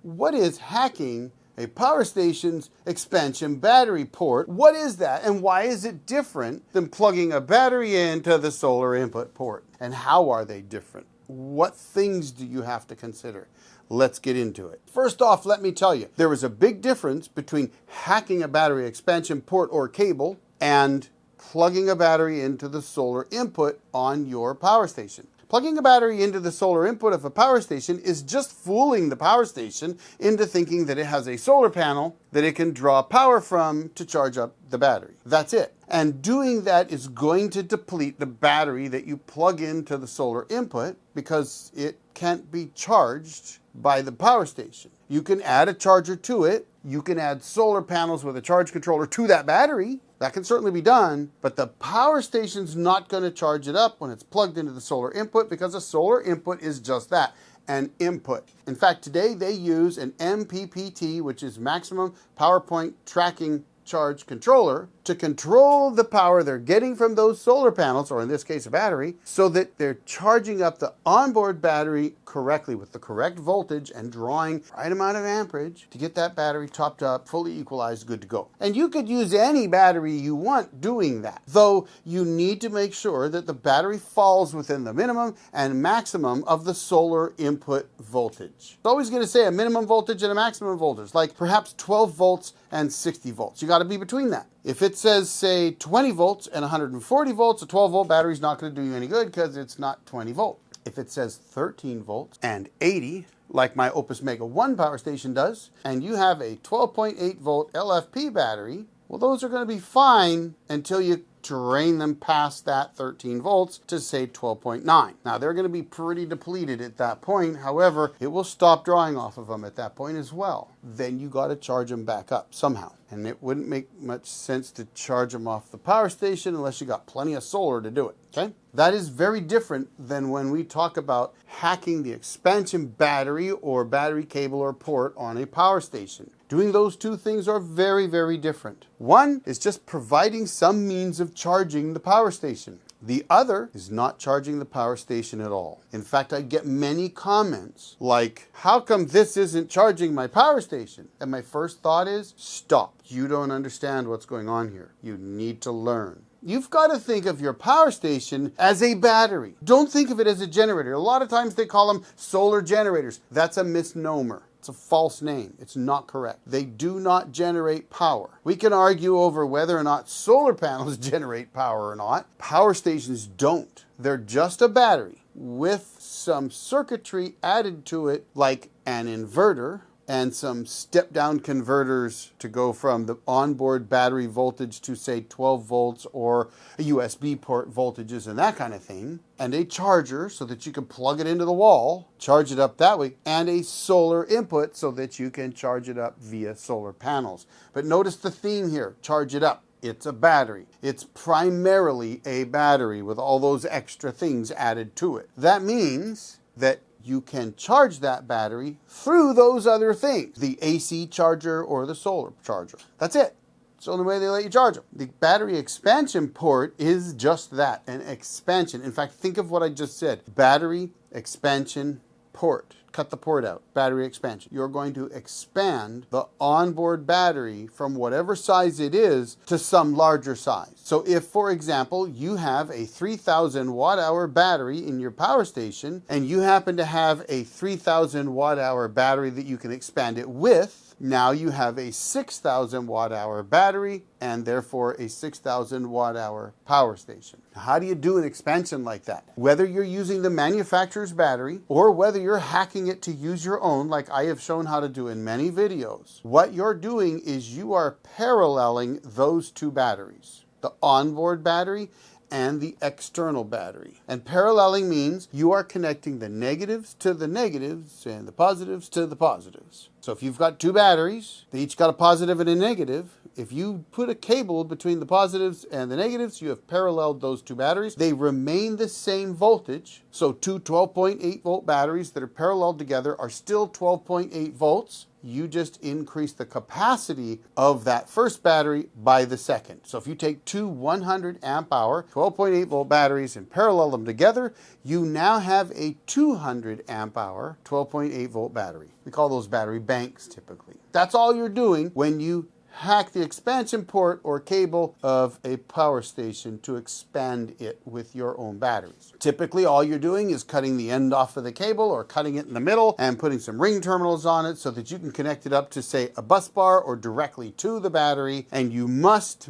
What is hacking a power station's expansion battery port? What is that, and why is it different than plugging a battery into the solar input port? And how are they different? What things do you have to consider? Let's get into it. First off, let me tell you, there is a big difference between hacking a battery expansion port or cable and plugging a battery into the solar input on your power station. Plugging a battery into the solar input of a power station is just fooling the power station into thinking that it has a solar panel that it can draw power from to charge up the battery. That's it. And doing that is going to deplete the battery that you plug into the solar input because it can't be charged by the power station. You can add a charger to it. You can add solar panels with a charge controller to that battery. That can certainly be done, but the power station's not going to charge it up when it's plugged into the solar input because a solar input is just that, an input. In fact, today they use an MPPT, which is maximum power point tracking charge controller, to control the power they're getting from those solar panels, or in this case a battery, so that they're charging up the onboard battery correctly with the correct voltage and drawing the right amount of amperage to get that battery topped up, fully equalized, good to go. And you could use any battery you want doing that, though you need to make sure that the battery falls within the minimum and maximum of the solar input voltage. It's always going to say a minimum voltage and a maximum voltage, like perhaps 12 volts and 60 volts. You got to be between that. If it says, say, 20 volts and 140 volts, a 12-volt battery is not going to do you any good because it's not 20 volt. If it says 13 volts and 80, like my Opus Mega 1 power station does, and you have a 12.8 volt LFP battery, well, those are going to be fine until you drain them past that 13 volts to, say, 12.9. Now, they're going to be pretty depleted at that point. However, it will stop drawing off of them at that point as well. Then you got to charge them back up somehow. And it wouldn't make much sense to charge them off the power station unless you got plenty of solar to do it, okay? That is very different than when we talk about hacking the expansion battery or battery cable or port on a power station. Doing those two things are very, very different. One is just providing some means of charging the power station. The other is not charging the power station at all. In fact, I get many comments like, how come this isn't charging my power station? And my first thought is, stop. You don't understand what's going on here. You need to learn. You've got to think of your power station as a battery. Don't think of it as a generator. A lot of times they call them solar generators. That's a misnomer. It's a false name. It's not correct. They do not generate power. We can argue over whether or not solar panels generate power or not. Power stations don't. They're just a battery with some circuitry added to it, like an inverter and some step-down converters to go from the onboard battery voltage to, say, 12 volts or a USB port voltages and that kind of thing, and a charger so that you can plug it into the wall, charge it up that way, and a solar input so that you can charge it up via solar panels. But notice the theme here, charge it up. It's a battery. It's primarily a battery with all those extra things added to it. That means that you can charge that battery through those other things, the AC charger or the solar charger. That's it. It's the only way they let you charge them. The battery expansion port is just that, an expansion. In fact, think of what I just said. Battery expansion port. Cut the port out. Battery expansion. You're going to expand the onboard battery from whatever size it is to some larger size. So if, for example, you have a 3,000 watt-hour battery in your power station and you happen to have a 3,000 watt-hour battery that you can expand it with, now you have a 6,000 watt-hour battery and therefore a 6,000 watt-hour power station. How do you do an expansion like that? Whether you're using the manufacturer's battery or whether you're hacking it to use your own, like I have shown how to do in many videos, what you're doing is you are paralleling those two batteries, the onboard battery and the external battery. And paralleling means you are connecting the negatives to the negatives and the positives to the positives. So if you've got two batteries, they each got a positive and a negative, If you put a cable between the positives and the negatives, you have paralleled those two batteries. They remain the same voltage. So two 12.8 volt batteries that are paralleled together are still 12.8 volts. You just increase the capacity of that first battery by the second. So if you take two 100 amp hour 12.8 volt batteries and parallel them together, you now have a 200 amp hour 12.8 volt battery. We call those battery banks typically. That's all you're doing when you hack the expansion port or cable of a power station to expand it with your own batteries. Typically, all you're doing is cutting the end off of the cable or cutting it in the middle and putting some ring terminals on it so that you can connect it up to, say, a bus bar or directly to the battery. And you must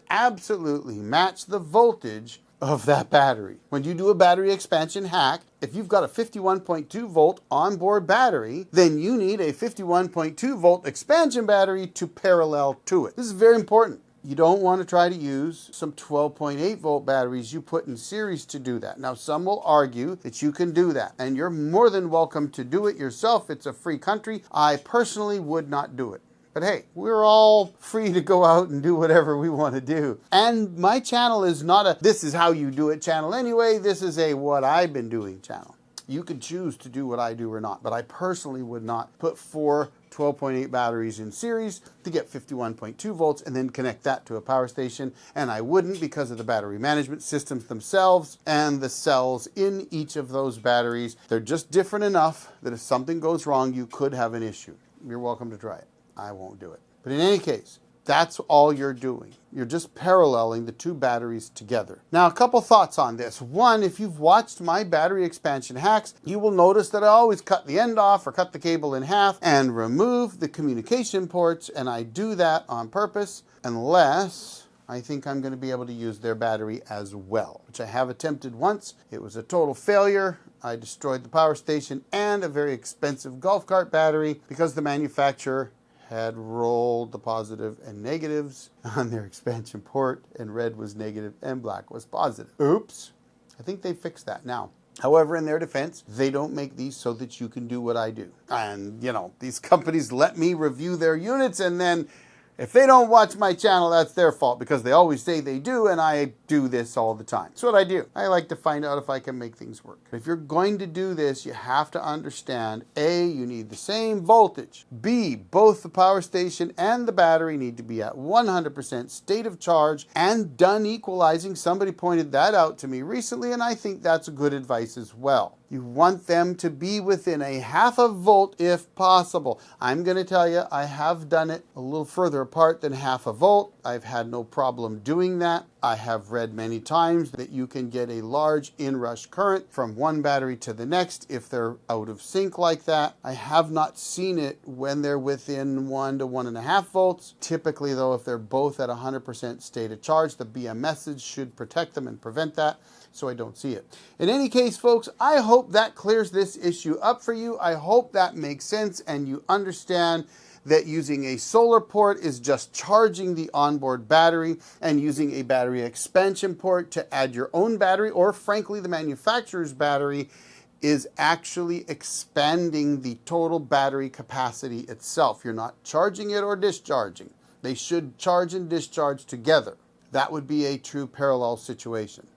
absolutely match the voltage of that battery. When you do a battery expansion hack, if you've got a 51.2 volt onboard battery, then you need a 51.2 volt expansion battery to parallel to it. This is very important. You don't want to try to use some 12.8 volt batteries you put in series to do that. Now, some will argue that you can do that, and you're more than welcome to do it yourself. It's a free country. I personally would not do it. But hey, we're all free to go out and do whatever we want to do. And my channel is not a this is how you do it channel anyway. This is a what I've been doing channel. You could choose to do what I do or not, but I personally would not put four 12.8 batteries in series to get 51.2 volts and then connect that to a power station. And I wouldn't because of the battery management systems themselves and the cells in each of those batteries. They're just different enough that if something goes wrong, you could have an issue. You're welcome to try it. I won't do it. But in any case, that's all you're doing. You're just paralleling the two batteries together. Now, a couple thoughts on this. One, if you've watched my battery expansion hacks, you will notice that I always cut the end off or cut the cable in half and remove the communication ports, and I do that on purpose unless I think I'm going to be able to use their battery as well, which I have attempted once. It was a total failure. I destroyed the power station and a very expensive golf cart battery because the manufacturer had rolled the positive and negatives on their expansion port, and red was negative and black was positive. Oops. I think they fixed that now. However, in their defense, they don't make these so that you can do what I do. And, you know, these companies let me review their units, and then if they don't watch my channel, that's their fault because they always say they do, and I do this all the time. That's what I do. I like to find out if I can make things work. If you're going to do this, you have to understand, A, you need the same voltage. B, both the power station and the battery need to be at 100% state of charge and done equalizing. Somebody pointed that out to me recently, and I think that's good advice as well. You want them to be within a half a volt if possible. I'm going to tell you, I have done it a little further apart than half a volt. I've had no problem doing that. I have read many times that you can get a large inrush current from one battery to the next if they're out of sync like that. I have not seen it when they're within 1 to 1.5 volts. Typically, though, if they're both at 100% state of charge, the BMS should protect them and prevent that. So I don't see it. In any case, folks, I hope that clears this issue up for you. I hope that makes sense and you understand that using a solar port is just charging the onboard battery, and using a battery expansion port to add your own battery, or frankly the manufacturer's battery, is actually expanding the total battery capacity itself. You're not charging it or discharging. They should charge and discharge together. That would be a true parallel situation.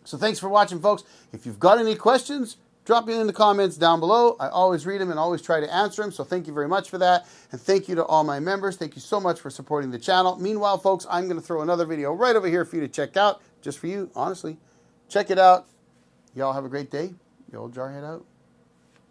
So thanks for watching, folks. If you've got any questions, drop it in the comments down below. I always read them and always try to answer them, so thank you very much for that. And thank you to all my members. Thank you so much for supporting the channel. Meanwhile, folks, I'm going to throw another video right over here for you to check out, just for you, honestly. Check it out. Y'all have a great day. The old Jarhead out.